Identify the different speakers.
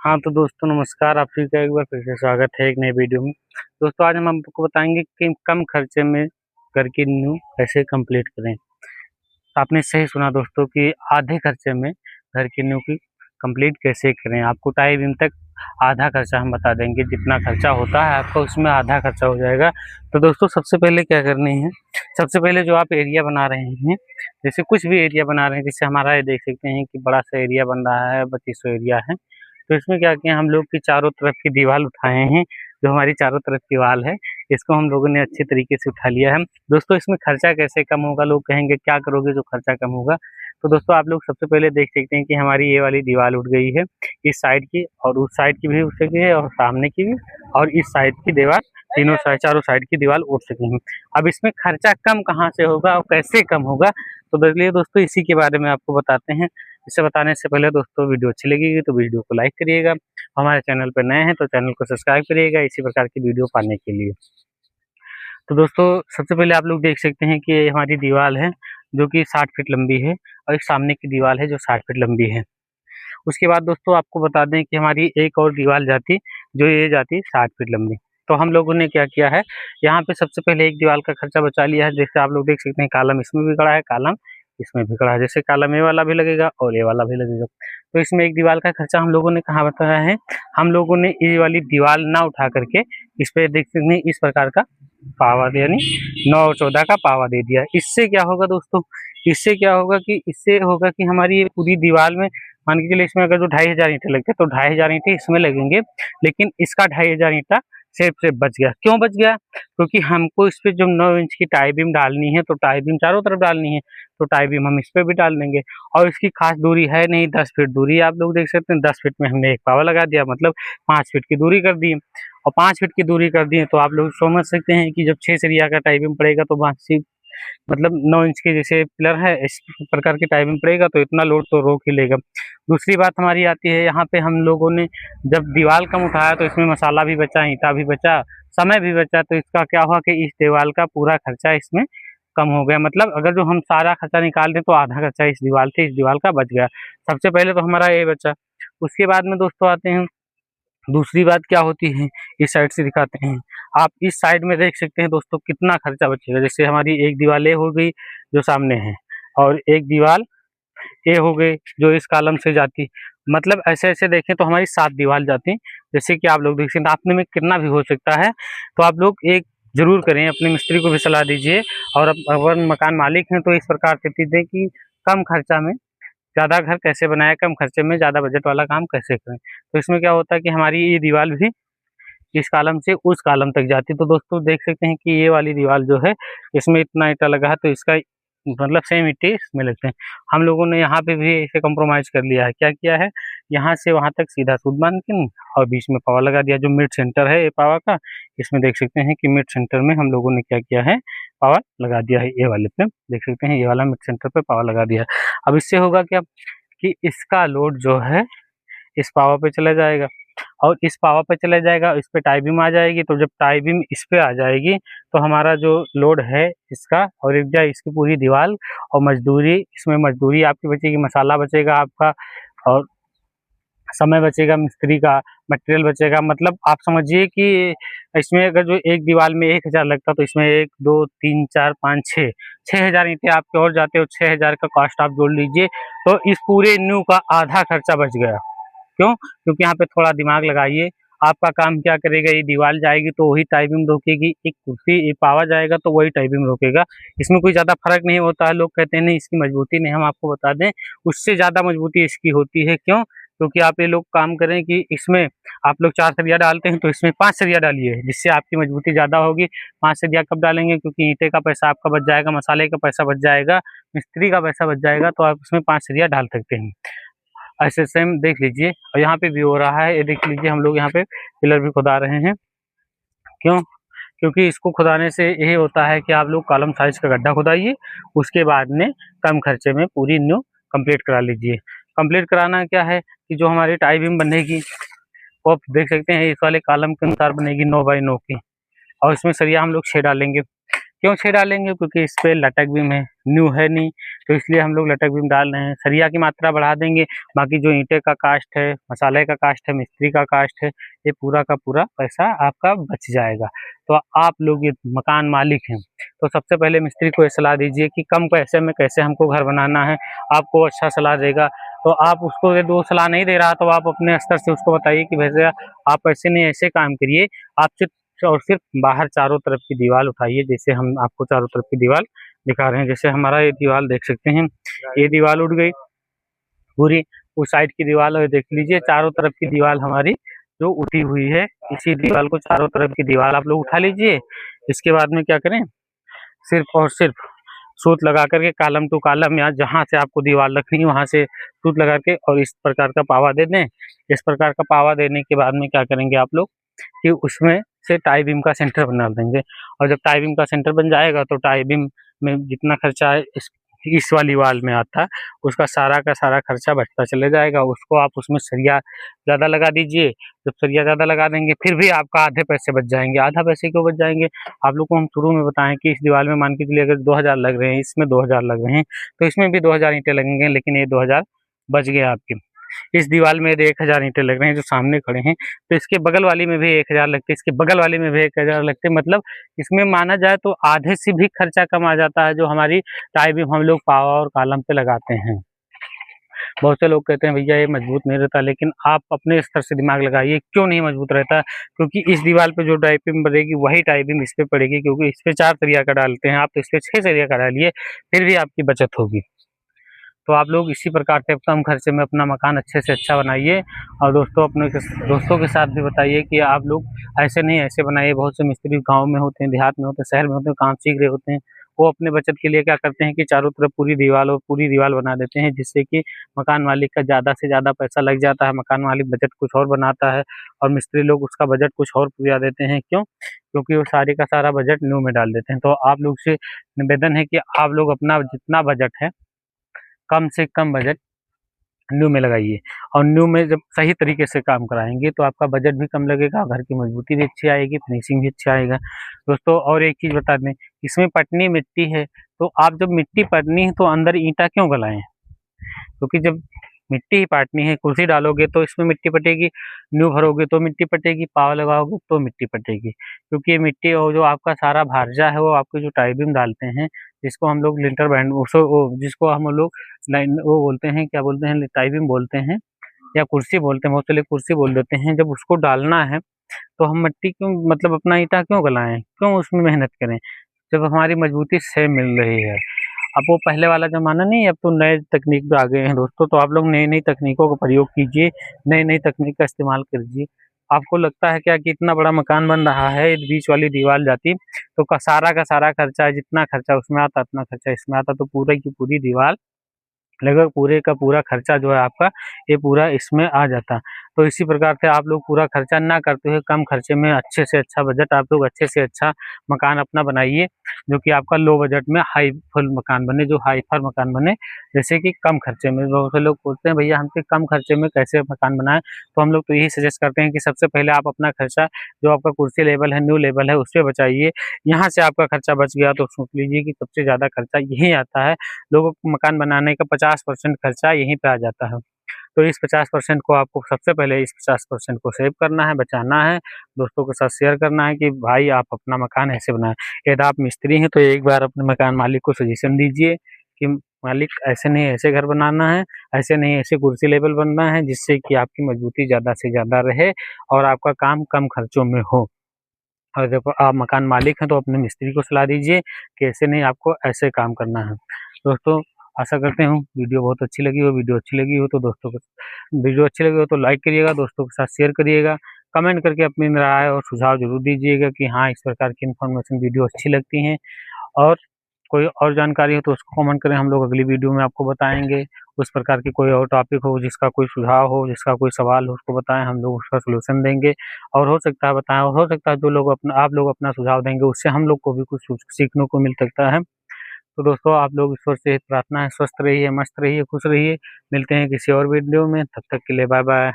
Speaker 1: हाँ, तो दोस्तों नमस्कार, आप सभी का एक बार फिर से स्वागत है एक नए वीडियो में। दोस्तों आज हम आपको बताएँगे कि कम खर्चे में घर की नींव कैसे कंप्लीट करें। आपने सही सुना दोस्तों कि आधे खर्चे में घर की नींव की कंप्लीट कैसे करें। आपको टाई बीम तक आधा खर्चा हम बता देंगे, जितना खर्चा होता है आपका उसमें आधा खर्चा हो जाएगा। तो दोस्तों सबसे पहले क्या करनी है, सबसे पहले जो आप एरिया बना रहे हैं, जैसे कुछ भी एरिया बना रहे हैं, जैसे हमारा ये देख सकते हैं कि बड़ा सा एरिया बन रहा है, 3200 एरिया है। तो इसमें क्या किया हम लोग की चारों तरफ की दीवार उठाए हैं, जो हमारी चारों तरफ की दीवार है इसको हम लोगों ने अच्छे तरीके से उठा लिया है। दोस्तों इसमें खर्चा कैसे कम होगा, लोग कहेंगे क्या करोगे जो खर्चा कम होगा। तो दोस्तों आप लोग सबसे पहले देख सकते हैं कि हमारी ये वाली दीवार उठ गई है, इस साइड की और उस साइड की भी उठ चुकी है और सामने की भी, और इस साइड की दीवार, तीनों साइड चारों साइड की दीवार उठ चुकी है। अब इसमें खर्चा कम कहाँ से होगा और कैसे कम होगा, तो चलिए दोस्तों इसी के बारे में आपको बताते हैं। इसे बताने से पहले दोस्तों वीडियो अच्छी लगेगी तो वीडियो को लाइक करिएगा, हमारे चैनल पर नए हैं तो चैनल को सब्सक्राइब करिएगा इसी प्रकार की वीडियो पाने के लिए। तो दोस्तों सबसे पहले आप लोग देख सकते हैं कि ये हमारी दीवार है जो कि 60 फीट लंबी है, और एक सामने की दीवार है जो 60 फीट लंबी है। उसके बाद दोस्तों आपको बता दें कि हमारी एक और दीवार जाती, जो ये जाती 60 फीट लंबी। तो हम लोगों ने क्या किया है, यहाँ पे सबसे पहले एक दीवार का खर्चा बचा लिया है। जैसे आप लोग देख सकते हैं कॉलम इसमें भी खड़ा है, कॉलम इसमें भी खड़ा है, जैसे कॉलम ये वाला भी लगेगा और ये वाला भी लगेगा। तो इसमें एक दीवार का खर्चा हम लोगों ने कहाँ बताया है, हम लोगों ने ये वाली दीवार ना उठा करके इस पे देख सकते हैं इस प्रकार का पावा यानी 9 और 14 का पावा दे दिया। इससे क्या होगा दोस्तों, इससे क्या होगा कि इससे होगा कि हमारी ये पूरी दीवार में मान के चलिए इसमें अगर जो 2500 ईंटें लगते तो 2500 ईंटें इसमें लगेंगे, लेकिन इसका 2500 ईंटा से बच गया। क्यों बच गया, क्योंकि हमको इस पे जो 9 इंच की टाई बीम डालनी है, तो टाई बीम चारों तरफ डालनी है, तो टाई बीम हम इस पे भी डाल देंगे। और इसकी खास दूरी है नहीं, 10 फीट दूरी आप लोग देख सकते हैं। 10 फीट में हमने एक पावा लगा दिया, मतलब 5 फीट की दूरी कर दी, और 5 फीट की दूरी कर दिए तो आप लोग समझ सकते हैं कि जब 6 सरिया का टाई बीम पड़ेगा तो 5 मतलब 9 इंच के जैसे पिलर है इस प्रकार की टाई बीम पड़ेगा तो इतना लोड तो रोक ही लेगा। दूसरी बात हमारी आती है, यहाँ पे हम लोगों ने जब दीवार कम उठाया तो इसमें मसाला भी बचा, ईंटा भी बचा, समय भी बचा। तो इसका क्या हुआ कि इस दीवार का पूरा खर्चा इसमें कम हो गया। मतलब अगर जो हम सारा खर्चा निकाल दें तो आधा खर्चा इस दीवार का बच गया। सबसे पहले तो हमारा ये बचा। उसके बाद में दोस्तों आते हैं, दूसरी बात क्या होती है, इस साइड से दिखाते हैं। आप इस साइड में देख सकते हैं दोस्तों कितना खर्चा बचेगा। जैसे हमारी एक दीवार ये हो गई जो सामने है, और एक दीवार ये हो गई जो इस कॉलम से जाती, मतलब ऐसे ऐसे देखें तो हमारी 7 दीवार जाती। जैसे कि आप लोग देख सकते हैं, आपने में कितना भी हो सकता है। तो आप लोग एक जरूर करें, अपने मिस्त्री को भी सलाह दीजिए, और अगर मकान मालिक हैं तो इस प्रकार से दीजिए कि कम खर्चा में ज़्यादा घर कैसे बनाया, कम खर्चे में ज़्यादा बजट वाला काम कैसे करें। तो इसमें क्या होता है कि हमारी ये दीवार भी इस कॉलम से उस कॉलम तक जाती है। तो दोस्तों देख सकते हैं कि ये वाली दीवार जो है इसमें इतना ईंटा लगा है, तो इसका मतलब सेम ईंटें इसमें लगते हैं। हम लोगों ने यहाँ पे भी इसे कॉम्प्रोमाइज़ कर लिया है। क्या किया है, यहाँ से वहाँ तक सीधा सूत बांध के और बीच में पावा लगा दिया, जो मिड सेंटर है ये पावा का। इसमें देख सकते हैं कि मिड सेंटर में हम लोगों ने क्या किया है, पावा लगा दिया है। ये वाले पे देख सकते हैं, ये वाला मिड सेंटर पे पावा लगा दिया है। अब इससे होगा क्या कि इसका लोड जो है इस पावा पे चला जाएगा, और इस पावा पे चला जाएगा, इस पे टाई बीम आ जाएगी। तो जब टाई बीम इस पे आ जाएगी तो हमारा जो लोड है इसका और एक जाए इसकी पूरी दीवार, और मजदूरी, इसमें मजदूरी आपकी बचेगी, मसाला बचेगा आपका, और समय बचेगा मिस्त्री का, मटेरियल बचेगा। मतलब आप समझिए कि इसमें अगर जो एक दीवार में 1000 लगता तो इसमें 1 2 3 4 5 6 6000 ईंटें आपके और जाते, और 6000 का कॉस्ट आप जोड़ लीजिए, तो इस पूरे न्यू का आधा खर्चा बच गया। क्यों? क्योंकि यहाँ पे थोड़ा दिमाग लगाइए। आपका काम क्या करेगा, ये दीवार जाएगी तो वही टाई बीम रोकेगी, एक कुर्सी ये पावा जाएगा तो वही टाई बीम रोकेगा। इसमें कोई ज़्यादा फर्क नहीं होता है। लोग कहते हैं नहीं इसकी मजबूती नहीं, हम आपको बता दें उससे ज़्यादा मजबूती इसकी होती है। क्यों? क्योंकि आप ये लोग काम करें कि इसमें आप लोग 4 सरिया डालते हैं तो इसमें 5 सरिया डालिए, जिससे आपकी मजबूती ज़्यादा होगी। 5 सरिया कब डालेंगे, क्योंकि ईंटे का पैसा आपका बच जाएगा, मसाले का पैसा बच जाएगा, मिस्त्री का पैसा बच जाएगा, तो आप इसमें 5 सरिया डाल सकते हैं। ऐसे सेम देख लीजिए, और यहाँ पे भी हो रहा है, ये देख लीजिए हम लोग यहाँ पे पिलर भी खुदा रहे हैं। क्यों? क्योंकि इसको खुदाने से यही होता है कि आप लोग कॉलम साइज का गड्ढा खुदाइए, उसके बाद में कम खर्चे में पूरी न्यू कंप्लीट करा लीजिए। कंप्लीट कराना क्या है कि जो हमारी टाई बीम बनेगी वो आप देख सकते हैं इस वाले कॉलम के अनुसार बनेगी 9 बाई 9 की, और इसमें सरिया हम लोग 6 डालेंगे। क्यों 6 डालेंगे, क्योंकि इस पे लटक बीम है, न्यू है नहीं, तो इसलिए हम लोग लटक बीम डाल रहे हैं। सरिया की मात्रा बढ़ा देंगे, बाकी जो ईंटे का कास्ट है, मसाले का कास्ट है, मिस्त्री का कास्ट है, ये पूरा का पूरा पैसा आपका बच जाएगा। तो आप लोग ये मकान मालिक हैं, तो सबसे पहले मिस्त्री को ये सलाह दीजिए कि कम पैसे में कैसे हमको घर बनाना है, आपको अच्छा सलाह देगा। तो आप उसको ये दो सलाह नहीं दे रहा, तो आप अपने स्तर से उसको बताइए कि भैया आप ऐसे नहीं ऐसे काम करिए, आप सिर्फ और सिर्फ बाहर चारों तरफ की दीवार उठाइए। जैसे हम आपको चारों तरफ की दीवार दिखा रहे हैं, जैसे हमारा ये दीवार देख सकते हैं, ये दीवार उठ गई पूरी, उस साइड की दीवार और देख लीजिए चारों तरफ की दीवार हमारी जो उठी हुई है, इसी दीवार को चारों तरफ की दीवार आप लोग उठा लीजिए। इसके बाद में क्या करें, सिर्फ और सिर्फ सूत लगा करके कॉलम टू कॉलम या जहाँ से आपको दीवार रखनी है वहाँ से सूत लगा के और इस प्रकार का पावा दे दें। इस प्रकार का पावा देने के बाद में क्या करेंगे आप लोग कि उसमें से टाई बीम का सेंटर बना देंगे, और जब टाई बीम का सेंटर बन जाएगा तो टाई बीम में जितना खर्चा है इस वाली वाल में आता है, उसका सारा का सारा खर्चा बचता चले जाएगा। उसको आप उसमें सरिया ज़्यादा लगा दीजिए। जब सरिया ज़्यादा लगा देंगे फिर भी आपका आधे पैसे बच जाएंगे। आधा पैसे क्यों बच जाएंगे, आप लोग को हम शुरू में बताएं कि इस दीवार में मान के चलिए अगर 2000 लग रहे हैं, इसमें 2000 लग रहे हैं, तो इसमें भी 2000 ईंटें लगेंगे, लेकिन ये 2000 बच गए आपके। इस दीवार में 1000 ईंटें लग रहे हैं जो सामने खड़े हैं, तो इसके बगल वाली में भी 1000 लगते, इसके बगल वाली में भी 1000 लगते, मतलब इसमें माना जाए तो आधे से भी खर्चा कम आ जाता है जो हमारी टाई बीम हम लोग पावा और कॉलम पे लगाते हैं। बहुत से लोग कहते हैं भैया ये मजबूत नहीं रहता, लेकिन आप अपने स्तर से दिमाग लगाइए क्यों नहीं मजबूत रहता, क्योंकि इस दीवार पे जो टाई बीम पड़ेगी वही टाई बीम इस पे पड़ेगी, क्योंकि इस पे 4 सरिया का डालते हैं, आप तो इस पे 6 सरिया का डालिए फिर भी आपकी बचत होगी। तो आप लोग इसी प्रकार से कम खर्चे में अपना मकान अच्छे से अच्छा बनाइए, और दोस्तों के साथ भी बताइए कि आप लोग ऐसे नहीं ऐसे बनाइए। बहुत से मिस्त्री गांव में होते हैं, देहात में होते हैं, शहर में होते हैं, काम सीख रहे होते हैं, वो अपने बचत के लिए क्या करते हैं कि चारों तरफ पूरी दीवार बना देते हैं, जिससे कि मकान मालिक का ज़्यादा से ज़्यादा पैसा लग जाता है। मकान मालिक बजट कुछ और बनाता है और मिस्त्री लोग उसका बजट कुछ और पूरा देते हैं। क्यों? क्योंकि वो सारे का सारा बजट न्यू में डाल देते हैं। तो आप लोग से निवेदन है कि आप लोग अपना जितना बजट है कम से कम बजट न्यू में लगाइए, और न्यू में जब सही तरीके से काम कराएंगे तो आपका बजट भी कम लगेगा, घर की मजबूती भी अच्छी आएगी, फिनिशिंग भी अच्छा आएगा। दोस्तों और एक चीज़ बता दें, इसमें पटनी मिट्टी है, तो आप जब मिट्टी पटनी है तो अंदर ईंटा क्यों गलाएं, क्योंकि जब मिट्टी ही पाटनी है, कुर्सी डालोगे तो इसमें मिट्टी पटेगी, न्यू भरोगे तो मिट्टी पटेगी, पाव लगाओगे तो मिट्टी पटेगी, क्योंकि ये मिट्टी और जो आपका सारा भारजा है वो आपके जो टाई बीम डालते हैं, जिसको हम लोग लिंटर बैंड जिसको हम लोग लाइन वो बोलते हैं, क्या बोलते हैं, टाई बीम बोलते हैं या कुर्सी बोलते हैं, बहुत से लोग कुर्सी बोल देते हैं। जब उसको डालना है तो हम मिट्टी क्यों, मतलब अपना ईंटा क्यों गलाएं, क्यों उसमें मेहनत करें, जब हमारी मजबूती से मिल रही है। अब वो पहले वाला ज़माना नहीं है, अब तो नए तकनीक पे आ गए हैं दोस्तों, तो आप लोग नई-नई तकनीकों का प्रयोग कीजिए, नई-नई तकनीक का इस्तेमाल कीजिए। आपको लगता है क्या कि इतना बड़ा मकान बन रहा है, बीच वाली दीवार जाती, तो का सारा खर्चा, जितना खर्चा उसमें आता, उतना खर्चा इसमें आता, तो पूरी की पूरी दीवार लगभग पूरे का पूरा खर्चा जो है आपका, ये पूरा इसमें आ जाता। तो इसी प्रकार से आप लोग पूरा खर्चा ना करते हुए कम खर्चे में अच्छे से अच्छा बजट आप लोग अच्छे से अच्छा मकान अपना बनाइए, जो कि आपका लो बजट में हाई फुल मकान बने, जो हाई फाई मकान बने, जैसे कि कम खर्चे में। बहुत से लोग पूछते हैं भैया हमसे कम खर्चे में कैसे मकान बनाएं, तो हम लोग तो यही सजेस्ट करते हैं कि सबसे पहले आप अपना खर्चा जो आपका कुर्सी लेवल है, न्यू लेवल है, उससे बचाइए। यहाँ से आपका खर्चा बच गया तो सोच लीजिए कि सबसे ज़्यादा खर्चा यही आता है। लोगों को मकान बनाने का 50% खर्चा यहीं पे आ जाता है। तो इस 50% को आपको सबसे पहले इस 50% को सेव करना है, बचाना है, दोस्तों के साथ शेयर करना है कि भाई आप अपना मकान ऐसे बनाएँ। यदि आप मिस्त्री हैं तो एक बार अपने मकान मालिक को सजेशन दीजिए कि मालिक ऐसे नहीं ऐसे घर बनाना है, ऐसे नहीं ऐसे कुर्सी लेवल बनना है, जिससे कि आपकी मजबूती ज़्यादा से ज़्यादा रहे और आपका काम कम खर्चों में हो। और जब आप मकान मालिक हैं तो अपने मिस्त्री को सलाह दीजिए कि ऐसे नहीं आपको ऐसे काम करना है। दोस्तों आशा करते हूँ वीडियो बहुत अच्छी लगी हो, वीडियो अच्छी लगी हो तो लाइक करिएगा, दोस्तों के साथ शेयर करिएगा, कमेंट करके अपनी राय और सुझाव ज़रूर दीजिएगा कि हाँ इस प्रकार की इन्फॉर्मेशन वीडियो अच्छी लगती हैं, और कोई और जानकारी हो तो उसको कमेंट करें, हम लोग अगली वीडियो में आपको बताएँगे। उस प्रकार की कोई और टॉपिक हो, जिसका कोई सुझाव हो, जिसका कोई सवाल हो उसको बताएँ, हम लोग उसका सॉल्यूशन देंगे। और हो सकता है बताएँ, और हो सकता है जो लोग आप लोग अपना सुझाव देंगे उससे हम लोग को भी कुछ सीखने को मिल सकता है। तो दोस्तों आप लोग ईश्वर से यही प्रार्थना है, स्वस्थ रहिए, मस्त रहिए, खुश रहिए। मिलते हैं किसी और वीडियो में, तब तक के लिए बाय बाय।